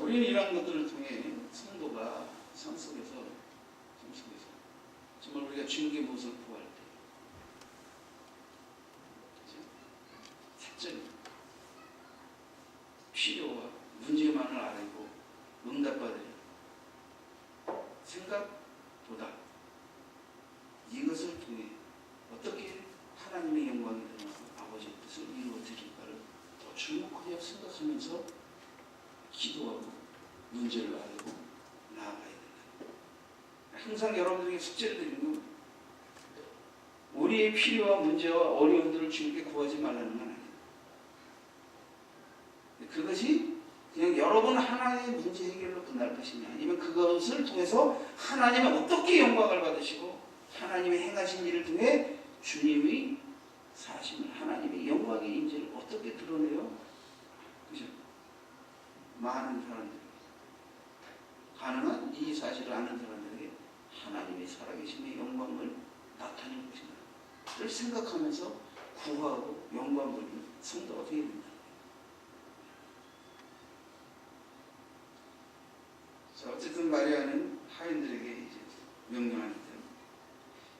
우리는 이런 것들을 통해 성도가 삶 속에서 정말 우리가 주님께 무엇을 구할 때 사전 필요와 문제만을 알고 응답받으려 생각보다 이것을 통해 어떻게 하나님의 영광이 드러나고 아버지의 뜻을 이루어드릴까를 더 주목하여 생각하면서 기도하고 문제를 알고 나아가야 된다. 항상 여러분들에게 숙제를 드리는 건 우리의 필요와 문제와 어려움들을 주님께 구하지 말라는 건 아니에요. 그것이 그냥 여러분 하나의 문제 해결로 끝날 것이냐, 아니면 그것을 통해서 하나님은 어떻게 영광을 받으시고 하나님의 행하신 일을 통해 주님의 사심을, 하나님의 영광의 임재를 어떻게 드러내요? 그죠? 많은 사람들에게, 가능한 이 사실을 아는 사람들에게 하나님의 살아계심의 영광을 나타낼 것인가를 생각하면서 구하고 영광 돌리는 성도가 되어야 된다. 자, 어쨌든 마리아는 하인들에게 이제 명령하는데,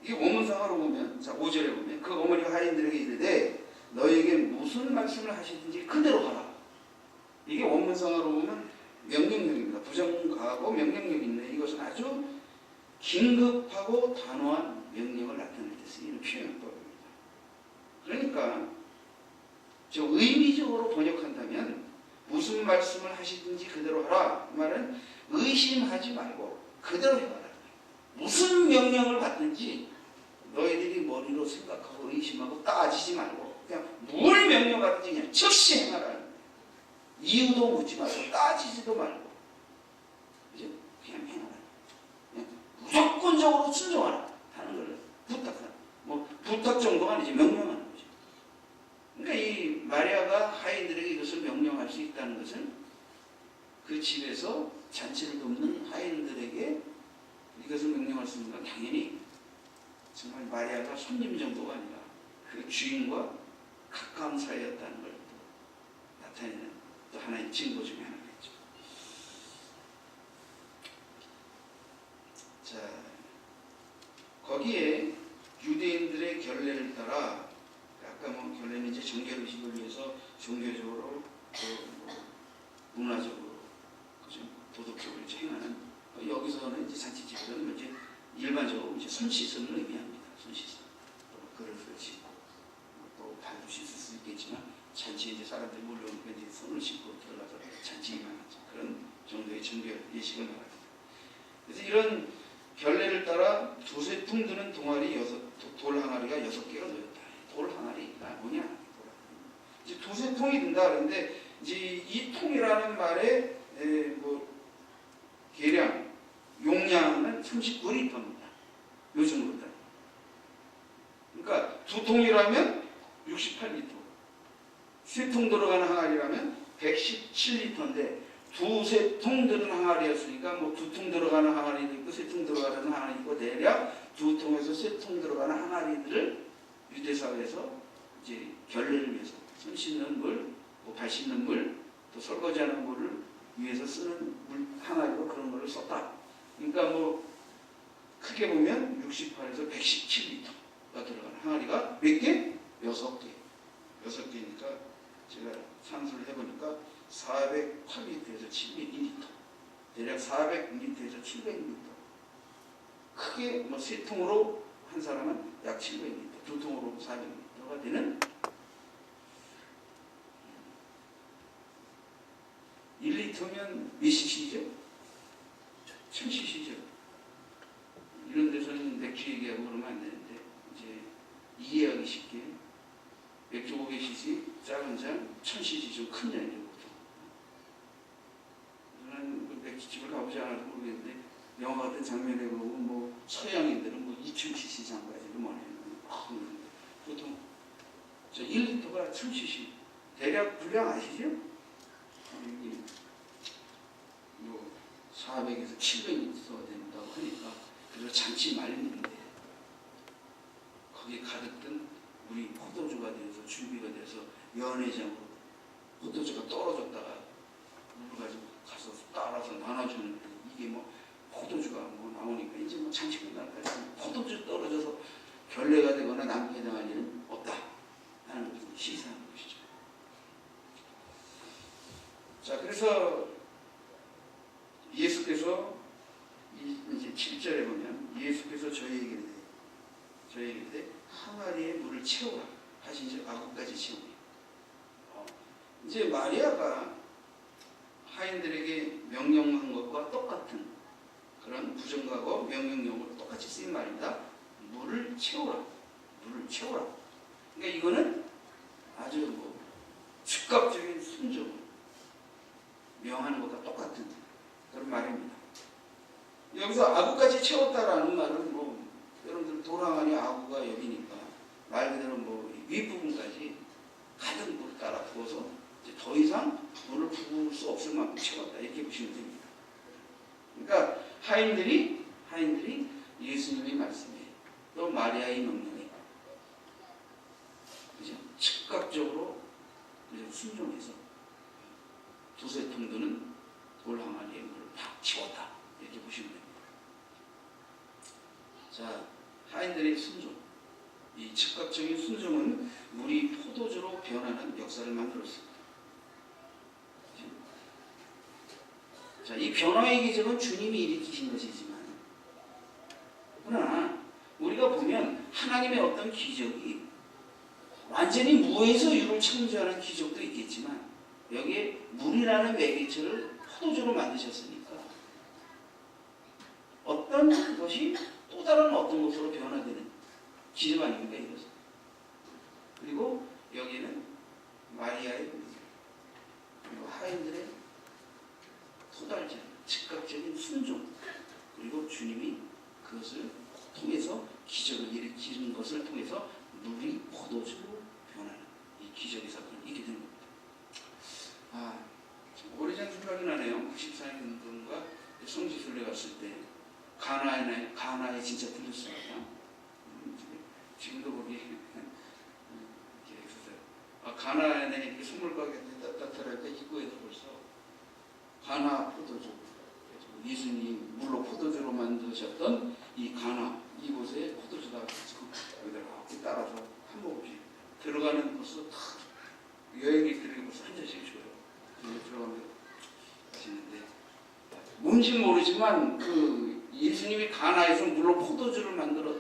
이게 원문상으로 보면, 자 5절에 보면 그 어머니가 하인들에게 이르되 너에게 무슨 말씀을 하시든지 그대로 하라. 이게 원문상으로 보면 명령력입니다. 부정가하고 명령력이 있네. 이것은 아주 긴급하고 단호한 명령을 나타낼 때 쓰이는 표현법입니다. 그러니까 저 의미적으로 번역한다면 무슨 말씀을 하시든지 그대로 하라. 이 말은 의심하지 말고 그대로 해봐라. 무슨 명령을 받든지 너희들이 머리로 생각하고 의심하고 따지지 말고 그냥 뭘 명령하든지 그냥 즉시 행하라. 이유도 묻지 말고 따지지도 말고 그죠? 그냥 행하라. 그냥 무조건적으로 순종하라 하는 걸 부탁하라. 뭐 부탁 정도가 아니지 명령하는 거죠. 그러니까 이 마리아가 하인들에게 이것을 명령할 수 있다는 것은 그 집에서 잔치를 돕는 하인들에게 이것을 명령할 수 있는 건 당연히 정말 마리아가 손님 정도가 아니라 그 주인과 가까운 사이였다는 걸 또 나타내는 또 하나의 증거 중에 하나겠죠. 자, 거기에 유대인들의 결례를 따라, 아까 뭐 결례는 이제 정결의식을 위해서 종교적으로 또 뭐 문화적으로 그죠? 도덕적으로 이제 행하는, 여기서는 이제 잔치집에서는 이제 일반적으로 이제 손 씻음을 의미합니다. 손 씻음. 또 그릇을 씻고 또 발도 씻을 수 있겠지만 잔치에 이제 사람들이 몰려오니까 이제 손을 씻고 들어가서 잔치에 임하죠. 그런 정도의 정결 예식을 말합니다. 그래서 이런 결례를 따라 두세 통 드는 동아리 돌 항아리가 6개가 놓였다. 돌 항아리가 뭐냐? 이제 두세 통이 든다 그러는데 이제 이 통이라는 말에 뭐 계량 용량은 39리터입니다. 요즘으로. 그러니까 두 통이라면 68리터. 세 통 들어가는 항아리라면 117리터인데 두세 통 드는 항아리였으니까 뭐 두 통 들어가는 항아리도 있고 세 통 들어가는 항아리도 있고 대략 두 통에서 세 통 들어가는 항아리들을 유대사회에서 이제 결례를 위해서 손 씻는 물, 뭐 발 씻는 물, 또 설거지하는 물을 위해서 쓰는 물 항아리로 그런 거를 썼다. 그러니까 뭐 크게 보면 68에서 117리터가 들어가는 항아리가 몇 개? 6개. 6개니까 제가 산수를 해보니까 408리터에서 702리터. 대략 400리터에서 700리터. 크게 뭐 세 통으로 한 사람은 약 700리터, 두 통으로 400리터가 되는 1리터면 몇 cc죠? 1000cc죠. 이런 데서는 맥주 얘기하고 그러면 안 되는데 이제 이해하기 쉽게 맥주 500cc 작은 잔 1000cc 좀 큰 잔이죠. 보통. 저는 맥주집을 가보지 않아서 모르겠는데 영화 같은 장면에 보면 뭐 서양인들은 뭐 2000cc 잔까지도 뭐해요. 보통 저 1리터가 1000cc. 대략 분량 아시죠? 여기 뭐 400에서 700리터가 된다고 하니까 그래서 잔치 말리는데 거기에 가득 든 우리 포도주가 돼서 준비가 돼서 연회장으로 포도주가 떨어졌다가 물을 가지고 가서 나와서 나눠주는데 이게 뭐 포도주가 뭐 나오니까 이제 뭐 잔치국날까지 포도주 떨어져서 결례가 되거나 남게 당할 일은 없다 하는 것을 시사하는 것이죠. 자, 그래서 예수께서 이제 7절에 보면 예수께서 저희에게 항아리에 물을 채우라 하시죠. 아구까지 채우라. 이제 마리아가 하인들에게 명령한 것과 똑같은 그런 부정가고 명령용으로 똑같이 쓰인 말입니다. 물을 채우라. 물을 채우라. 그러니까 이거는 아주 뭐 즉각적인 순종을 명하는 것과 똑같은 그런 말입니다. 여기서 아구까지 채웠다라는 말은 뭐 여러분들 도랑아니 아구가 여기니까 말 그대로 뭐 윗부분까지 가득 물 따라 부어서 이제 더 이상 물을 부을 수 없을 만큼 채웠다 이렇게 보시면 됩니다. 그러니까 하인들이 예수님의 말씀에 또 마리아의 명령에 그죠? 즉각적으로 순종해서 두세 통 드는 돌 항아리에 물을 팍 채웠다 이렇게 보시면 됩니다. 자, 하인들의 순종, 이 즉각적인 순종은 물이 포도주로 변하는 역사를 만들었습니다. 자, 이 변화의 기적은 주님이 일으키신 것이지만, 그러나 우리가 보면 하나님의 어떤 기적이 완전히 무에서 유를 창조하는 기적도 있겠지만 여기에 물이라는 매개체를 포도주로 만드셨으니까 어떤 것이 또 다른 어떤 것으로 변화되는 기적 아닙니까 이것은. 그리고 여기는 마리아의 그리고 하인들의 토달지 즉각적인 순종, 그리고 주님이 그것을 통해서 기적을 일으키는 것을 통해서 물이 포도주로 변하는 이 기적의 사건이 있게 된 겁니다. 아, 오래전 생각이 나네요. 94년도인가 성지순례 갔을 때 가나에 진짜 들렸습니다. 지금도 거기 이렇게 있었어요. 가나에 선물 가게 따뜻할 때 입구에서 벌써 가나 포도주, 예수님 물로 포도주로 만드셨던 이 가나 이곳에 포도주가 여기다가 따라서 한 모금씩 들어가는 것도 다 여행객들에게 벌써 한 잔씩 줘요. 들어가면 맛있는데 뭔지 모르지만 그 예수님이 가나에서 물로 포도주를 만들어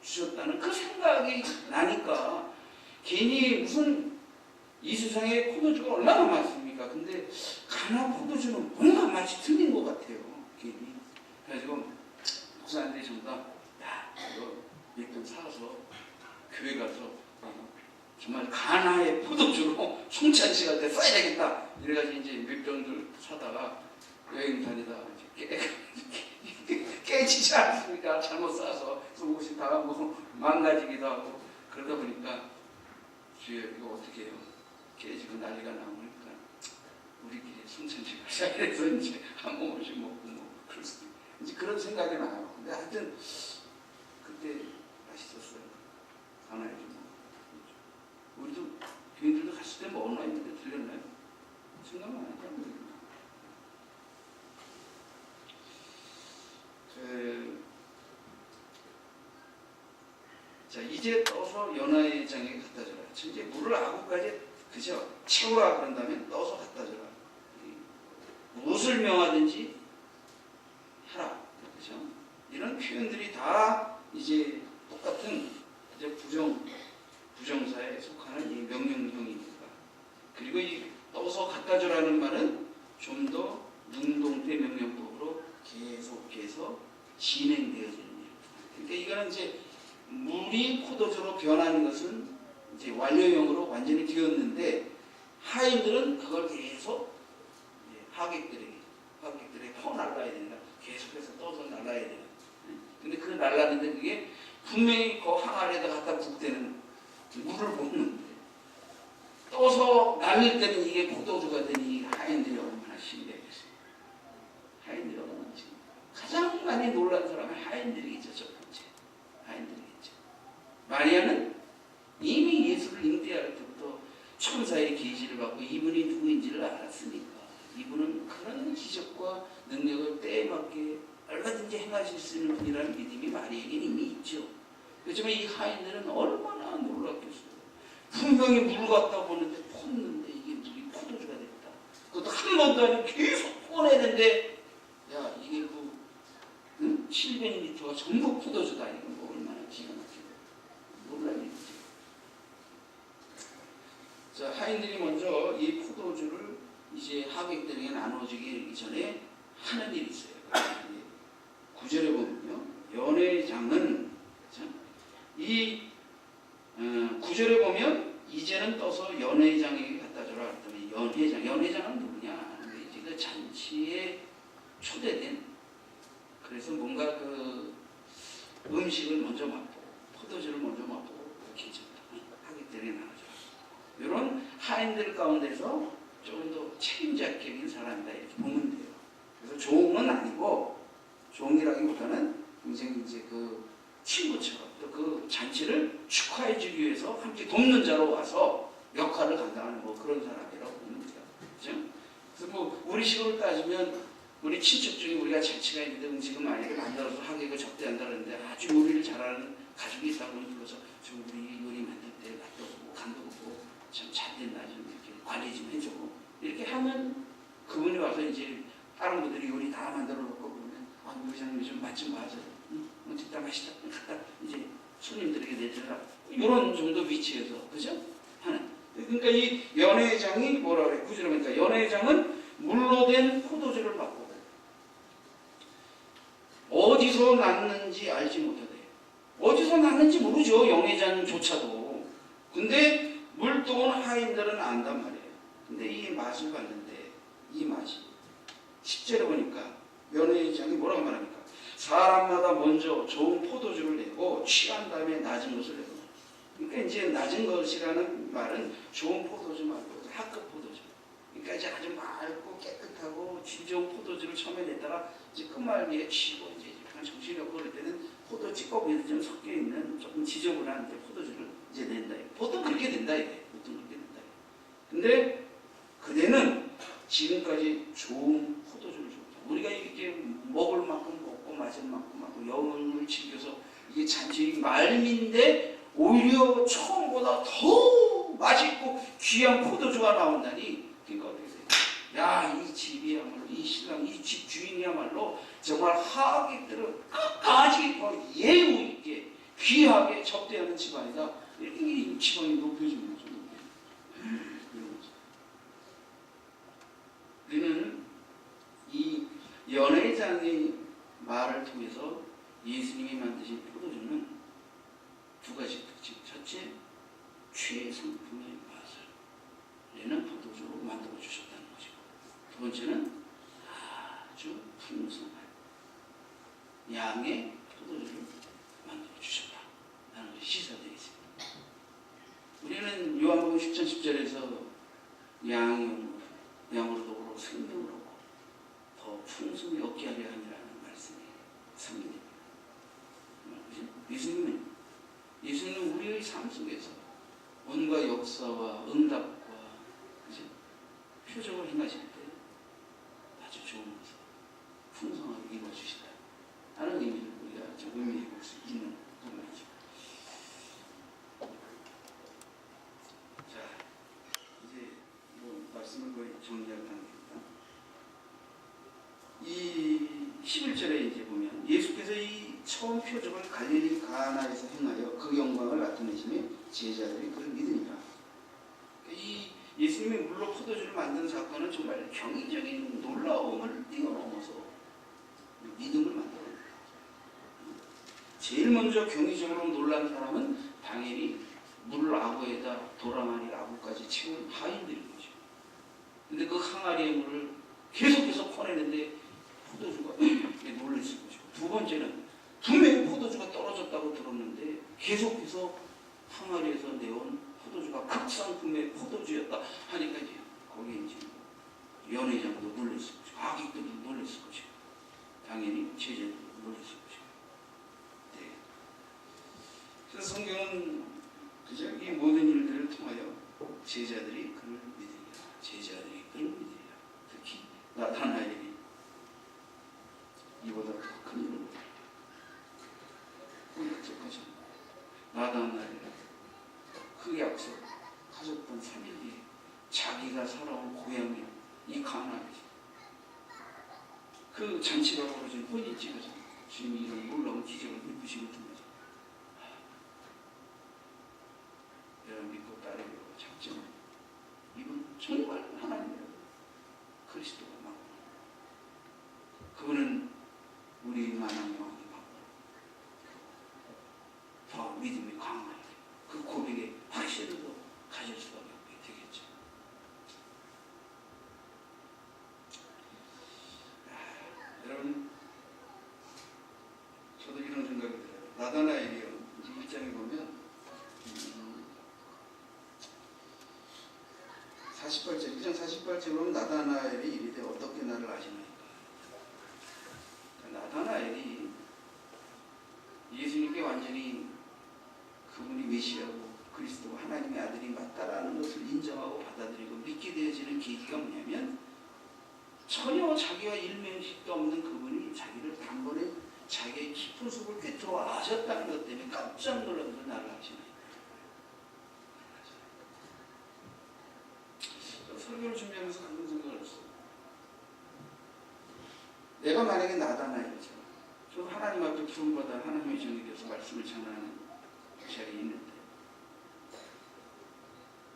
주셨다는 그 생각이 나니까 괜히 무슨 이 세상에 포도주가 얼마나 많습니까? 근데 가나 포도주는 뭔가 맛이 틀린 것 같아요. 괜히. 그래가지고 목사님들이 전부 다 야, 이거 몇 병 사서 교회 가서 정말 가나의 포도주로 송찬식 할 때 써야겠다. 이래가지고 이제 몇 병들 사다가 여행 다니다 깨지지 않습니까? 잘못 싸서 속옷이 다 뭐 망가지기도 하고 그러다 보니까 주여 이거 어떻게 해요? 깨지고 난리가 나오니까 우리끼리 송찬식 하자 이래서 이제 한 모금씩 먹고 뭐 그럴 수도 이제 그런 생각이 나요. 근데 하여튼 그때 맛있었어요. 가나에 좀 우리도 교인들도 갔을 때 먹었나 했는데 들렸나요? 생각만 하니까 자, 이제 떠서 연하의 장에 갖다 줘라. 이제 물을 아구까지 그죠? 채우라 그런 다음에 떠서 갖다 줘라. 무엇을 명하든지 하라. 그죠? 이런 표현들이 다 이제 똑같은 이제 부정사에 속하는 이 명령형입니다. 그리고 이 떠서 갖다 줘라는 말은 좀 더 능동태 명령법으로 계속해서 진행되어지는 일입니다. 그러니까 이거는 이제 물이 포도주로 변하는 것은 이제 완료형으로 완전히 되었는데 하인들은 그걸 계속 하객들에게 퍼날라야 되니까 계속해서 떠서 날라야 돼요. 근데 그 날랐는데 그게 분명히 그 항아리에다 갖다 붓대는 물을 붓는데 떠서 날릴 때는 이게 포도주가 되니 하인들이 얼마나 신기하겠어요. 하인들이 얼마나 지금 가장 많이 놀란 사람은 하인들이겠죠. 첫 번째 하인들이겠죠. 마리아는 이미 예수를 잉태할 때부터 천사의 계시를 받고 이분이 누구인지를 알았으니까 이분은 그런 기적과 능력을 때에 맞게 얼마든지 행하실 수 있는 분이라는 믿음이 마리에게는 이미 있죠. 그렇지만 이 하인들은 얼마나 놀랐겠어요. 분명히 물 갖다 보는데 펐는데 이게 물이 포도주가 됐다. 그것도 한 번도 아니고 계속 퍼내는데 야 이게 그 700리터가 전부 포도주다. 이거 뭐 얼마나 기가 막히고 놀랄 일이지. 자, 하인들이 먼저 이 포도주를 이제 하객들에게 나눠주기 전에 하는 일이 있어요. 9절에 보면요, 연회장은 이 9절에 보면 이제는 떠서 연회장에게 갖다 주라 했더니 연회장은 누구냐? 이제 그 잔치에 초대된, 그래서 뭔가 그 음식을 먼저 맛보고 포도주를 먼저 맛보고 이렇게 하객들에게 나눠줘라. 이런 하인들 가운데서 조금 더 책임자격인 사람이다 이렇게 보면 돼요. 그래서 종은 아니고, 종이라기보다는 굉장히 이제 그 친구처럼 또 그 잔치를 축하해주기 위해서 함께 돕는 자로 와서 역할을 감당하는 뭐 그런 사람이라고 보면 돼요. 그렇죠? 그래서 뭐 우리 식으로 따지면 우리 친척 중에 우리가 잔치가 있는데 음식을 많이 만들어서 하객을 접대한다 그러는데 아주 요리를 잘하는 가족이 있다고 불러서 좀 우리 요리 만들 때 놔둬보고 감독하고 참 잘 됐나 좀 이렇게 관리 좀 해주고 이렇게 하면 그분이 와서 이제 다른 분들이 요리 다 만들어 놓고 그러면 아 우리 회장님이 좀 맛 좀 봐줘. 진짜 맛있다. 갖다 이제 손님들에게 내주라. 이런 정도 위치에서 그죠? 하는. 그러니까 이 연회장이 뭐라 그래? 구절에 보니까 연회장은 물로 된 포도주를 맛보고 어디서 났는지 알지 못하대. 어디서 났는지 모르죠. 연회장조차도. 근데 물동은 하인들은 안단 말이에요. 근데 이 맛을 봤는데 이 맛이 10절에 보니까 연회장이 뭐라고 말합니까? 사람마다 먼저 좋은 포도주를 내고 취한 다음에 낮은 것을 내고. 그러니까 이제 낮은 것이라는 말은 좋은 포도주 말고 하급 포도주. 그러니까 이제 아주 맑고 깨끗하고 질 좋은 포도주를 처음에 냈다가 이제 끝말미에 취고 이제 약간 정신이 없고 그럴 때는 포도 찌꺼기도 좀 섞여 있는 조금 지저분한 포도주를 이제 낸다. 보통 그렇게 된다 이게. 보통 그렇게 된다. 근데 그대는 지금까지 좋은 포도주를 줬다. 우리가 이렇게 먹을 만큼 먹고 마실 만큼 하고 영혼을 즐겨서 이게 잔치 말미인데 오히려 처음보다 더 맛있고 귀한 포도주가 나온다니. 그러니까 어떻게 돼요? 야, 이 집이야말로 이 신랑 이 집 주인이야말로 정말 하객들을 끝까지 더 예우 있게 귀하게 접대하는 집안이다. 이렇게 이 집안이 높여지는 거죠. 이런 거죠. 우리는 이 연회장의 말을 통해서 예수님이 만드신 포도주는 두 가지 특징. 첫째, 최상품의 맛을 내는 포도주로 만들어 주셨다는 것이고, 두 번째는 아주 풍성한 양의 포도주를 만들어 주셨다는 것이 시사되어 있습니다. 우리는 요한복음 10장 10절에서 양으로 더불어 생명을 얻고 더 풍성히 얻게 하려 함이라는 말씀이 성립됩니다. 예수님은 우리의 삶 속에서 온갖 역사와 응답과 표적을 행하실 때 아주 좋은 것을 풍성하게 이루어주신다 하는 의미를 우리가 좀 의미해 볼 수 있는 부분이죠. 자, 이제 뭐 말씀을 거의 정리할 단계입니다. 이 11절에 이제 보면 예수께서 이 처음 표적을 갈릴리 가나에서 행하여 그 영광을 나타내시며 제자들이 그를 믿으니라. 이 예수님이 물로 포도주를 만든 사건은 정말 경이적인 놀라움을 뛰어넘어서 믿음을 만들어요. 제일 먼저 경이적으로 놀란 사람은 당연히 물 아구에다 도랑아리 아구까지 채운 하인들인 거죠. 근데 그 항아리의 물을 계속해서 퍼내는데 포도주가 놀랐을 것이고, 두 번째는 분명히 포도주가 떨어졌다고 들었는데 계속해서 항아리에서 내온 포도주가 극상품의 포도주였다 하니까 이제 거기에 이제 연회장도 놀랐을 것이고 하객들도 놀랐을 것이고 당연히 제자들도 놀랐을 것이고. 네. 그래서 성경은 그저 이 모든 일들을 통하여 제자들이 그를 믿으리라. 제자들이 그를 믿으리라. 특히 나타나엘이 그 잔치가 벌어진 혼이 찍어서 주님이 이런 놀라운 기적을 베푸시고 든 거죠. 여러분 믿고 따르고 작정. 이분 정말 하나님이라고 그리스도가 맞고 그분은 우리 만왕의 왕이 맞고 더 믿음이 강하게 그 고백에 확신도 가질 수밖에 없게 되겠죠. 여러분 저도 이런 생각이 들어요. 나다나엘이요. 이제 1장에 보면 48절, 1장 48절에 보면 나다나엘이 이르되 어떻게 나를 아시나이까. 나다나엘이 예수님께 완전히 그분이 메시아고 그리스도 하나님의 아들이 맞다라는 것을 인정하고 받아들이고 믿게 되어지는 계기가 뭐냐면 전혀 자기와 일면식도 없는 그분이 자기를 단번에 자기의 깊은 속을 꿰뚫어 아셨다는 것 때문에 깜짝 놀라면서 나를 아시나이까. 설교를 준비하면서 그런 생각을 했어요. 내가 만약에 나다나엘이죠. 저 하나님 앞에 부름받아 하나님의 종이 되어서 말씀을 전하는 자리에 있는데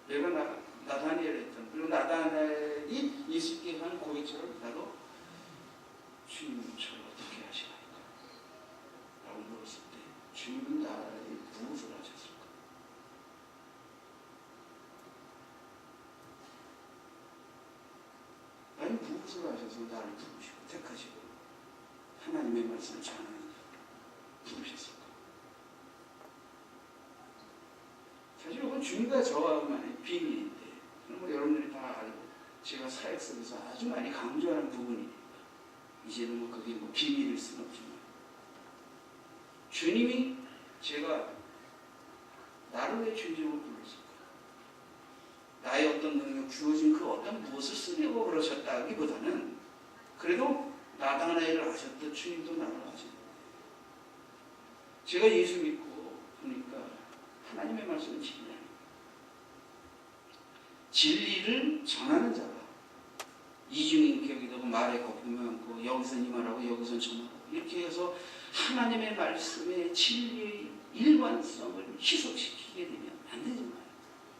내가 나다니엘이었던 그리고 나다나엘이 예수께 한 고백처럼 나도 주님은 저를 어떻게 하시나이까? 라고 물었을 때 주님은 나에게 무엇을 하셨을까? 아니 무엇을 하셔서 나를 부르시고 택하시고 하나님의 말씀을 전하는 부르셨을까? 사실 이건 주님과 저와만의 비밀인데 뭐 여러분들이 다 알고 제가 사역 속에서 아주 많이 강조하는 부분이니까 이제는 뭐 그게 뭐 비밀일 수는 없지만 주님이 제가 나를 왜 주님으로 불렀을까? 나의 어떤 능력, 주어진 그 어떤 무엇을 쓰려고 그러셨다기보다는 그래도 나다나엘을 아셨던 주님도 나를 아셨는데 제가 예수 믿고 보니까 하나님의 말씀은 진리야. 진리를 전하는 자가 이중인격이고 말에 거품이 많고 여기선 이 말하고 여기선 저 말하고 이렇게 해서 하나님의 말씀의 진리의 일관성을 희석시키게 되면 안 되잖아요.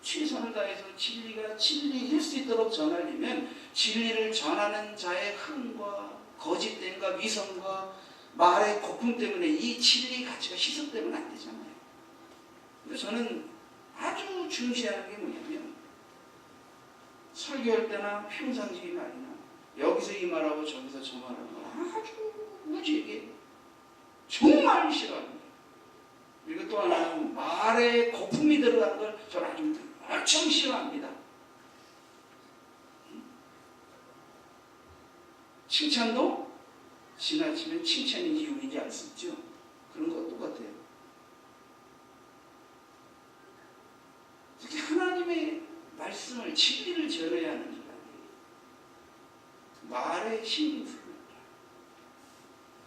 최선을 다해서 진리가 진리일 수 있도록 전하려면 진리를 전하는 자의 흥과 거짓됨과 위선과 말의 거품 때문에 이 진리 가치가 희석되면 안 되잖아요. 그래서 저는 아주 중시하는 게 뭐냐면 설교할 때나 평상시 말이나 여기서 이 말하고 저기서 저 말하는 걸 아주 무지하게 정말 싫어합니다. 그리고 또 하나는 말에 거품이 들어간 걸 저는 아주 엄청 싫어합니다. 칭찬도 지나치면 칭찬인지 욕인지 알 수 있죠. 그런 거 똑같아요. 특히 하나님의 말씀을 진리를 전해야 하는 사람이 말에 신경 쓰는 거다.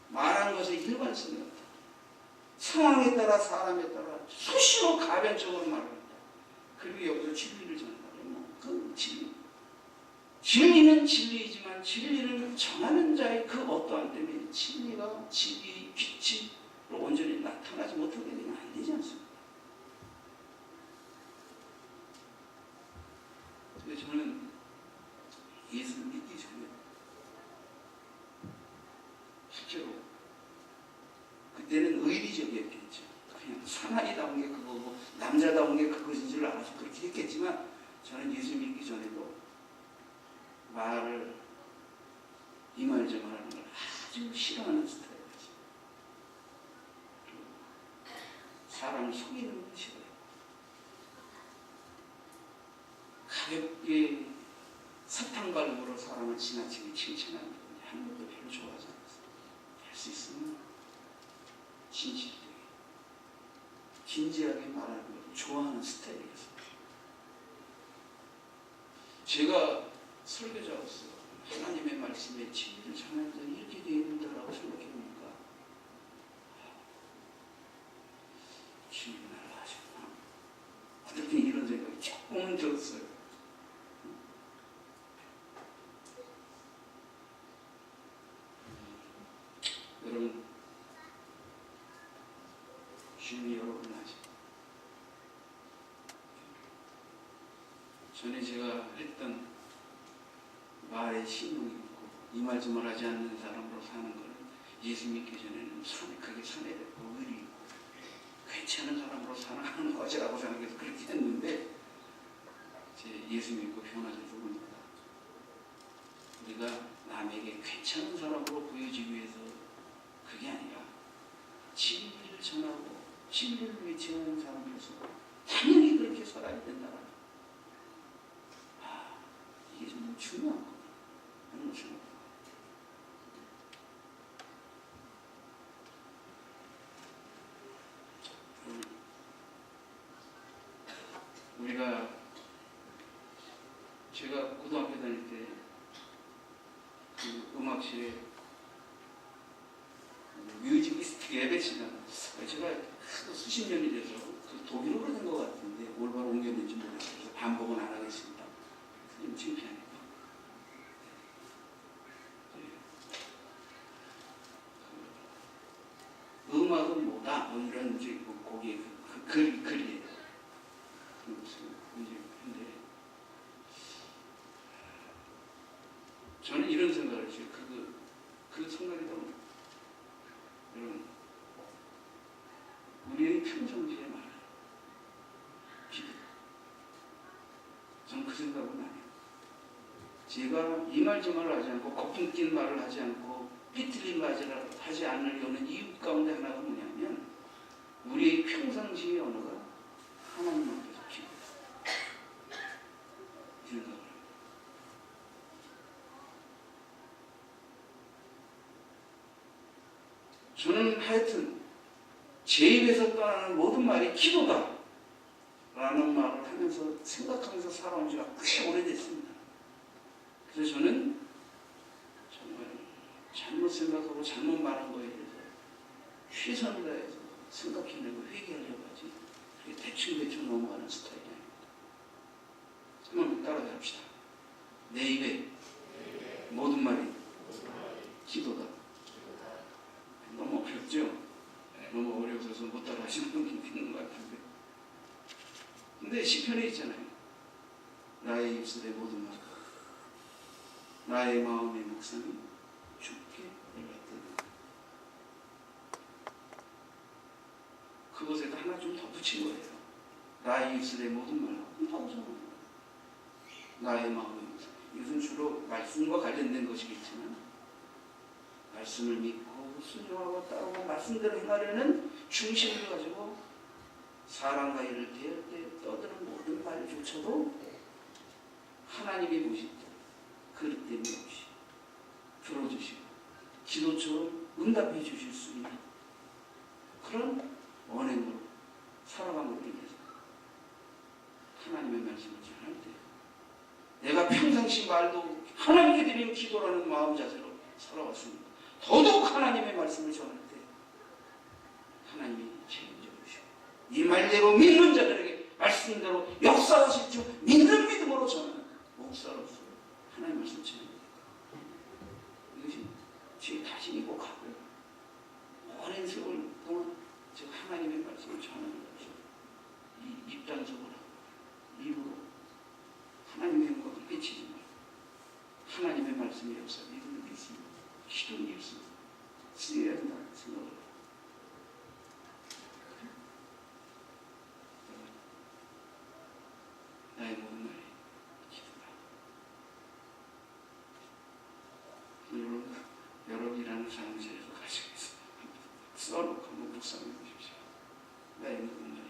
말한 것의 일관성이 없다. 상황에 따라 사람에 따라 수시로 가변적으로 말한다. 그리고 여기서 진리를 전한다. 그 진리. 진리는 진리이지만 진리를 전하는 자의 그 어떠한 때문에 진리가 진리의 빛이 온전히 나타나지 못하게 되면 안 되지 않습니까? 근데 저는 예수를 믿기 전에 실제로 그때는 의리적이었겠죠. 그냥 사나이다운 게 그거고 남자다운 게 그것인 줄 알아서 그렇게 했겠지만 저는 예수 믿기 전에도 말을 이 말 저 말하는 걸 아주 싫어하는 스타일이었어요. 사람을 속이는 걸 싫어해요. 가볍게 사탕발음으로 사람을 지나치게 칭찬하는 것도 별로 좋아하지 않았어요. 할 수 있으면 진실되게 진지하게 말하는 걸 좋아하는 스타일이었어요. 제가 설교자로서 하나님의 말씀에 진리를 전하는 자는 이렇게 되어야 된다고 생각해보니까 주님이 나를 하셨나? 어떻게 이런 생각이 조금은 들었어요. 주님이 여러분을 아시. 전에 제가 했던 말에 신용이 있고 이 말 저 말 하지 않는 사람으로 사는 것은 예수 믿기 전에는 그게 선해졌고 의리 있고 괜찮은 사람으로 사는 것이라고 생각해서 그렇게 했는데 제 예수 믿고 변화를 주고니까 우리가 남에게 괜찮은 사람으로 보여지기 위해서 그게 아니라 진리를 전하고 진리를 외치는 사람으로서 당연히 그렇게 살아야 된다. 이게 좀 중요한 거다 하는 것을 우리가 제가 고등학교 다닐 때 그 음악실에 뮤직리스트 예배치는 제가 수십 년이 돼서 그 독일어로 된 것 같은데 올바로 옮겼는지 모르겠어서 반복은 안 하겠습니다. 좀 창피하니까. 음악은 뭐다? 뭐 이런 이제 거기에 글이에요. 근데 저는 이런 생각을 했어요. 그 생각이 너무 여러분 우리의 평상시에 말해요. 기도. 저는 그 생각은 안 해요. 제가 이 말 저 말을 하지 않고 거품 낀 말을 하지 않고 삐뚤린 말을 하지 않으려는 이유 가운데 하나가 뭐냐면 우리의 평상시의 언어가 하나님 앞에서 기도다. 이 생각을 해요. 저는 하여튼 제 입에서 떠나는 모든 말이 기도다 라는 말을 하면서 생각하면서 살아온 지가 꽤 오래됐습니다. 그래서 저는 정말 잘못 생각하고 잘못 말한 거에 대해서 최선을 다해서 생각해내고 회개하려고 하지 대충 넘어가는 스타일이 아닙니다. 한번 따라서 합시다. 내 입에 모든 말이 기도다. 너무 어렵죠? 너무 어려워서 못 따라 하시는 분이 있는 것 같은데. 근데 시편에 있잖아요. 나의 입술의 모든 말, 나의 마음의 묵상이 주께 일렀다. 그것에다 하나 좀 더 붙인 거예요. 나의 입술의 모든 말, 하고 나의 마음의 묵상. 이것은 주로 말씀과 관련된 것이겠지만 말씀을 믿고 순종하고 따르고 말씀대로 행하려는 중심을 가지고 사람과 일을 대할 때 떠드는 모든 말조차도 하나님이 보실 때 그릇됨이 없이 들어주시고 기도처럼 응답해 주실 수 있는 그런 언행으로 살아감으로 인해서 하나님의 말씀을 전할 때 내가 평상시 말도 하나님께 드리는 기도라는 마음 자세로 살아왔습니다. 더더욱 하나님의 말씀을 전할 때 하나님이 책임져 주시고 이 말대로 믿는 자들에게 말씀대로 역사하실 줄 믿는 믿음으로 전하는 목사로서 하나님의 말씀을 전합니다. 이것이 제 자신이고 가고요. 오랜 세월 동안 제가 하나님의 말씀을 전하는 것이 이 입단속을 하고 입으로 하나님의 영광을 외치지 말고 하나님의 말씀의 역사 믿음을 믿습니다. 기도를 믿습니다. 쓰여야 한다는 생각을 해요. 나의 모든 말이 기도다. 여러분이라는 사무실에서 가지고 있습니다. 써놓고 한번 묵상해 보십시오. 나의 모든 말이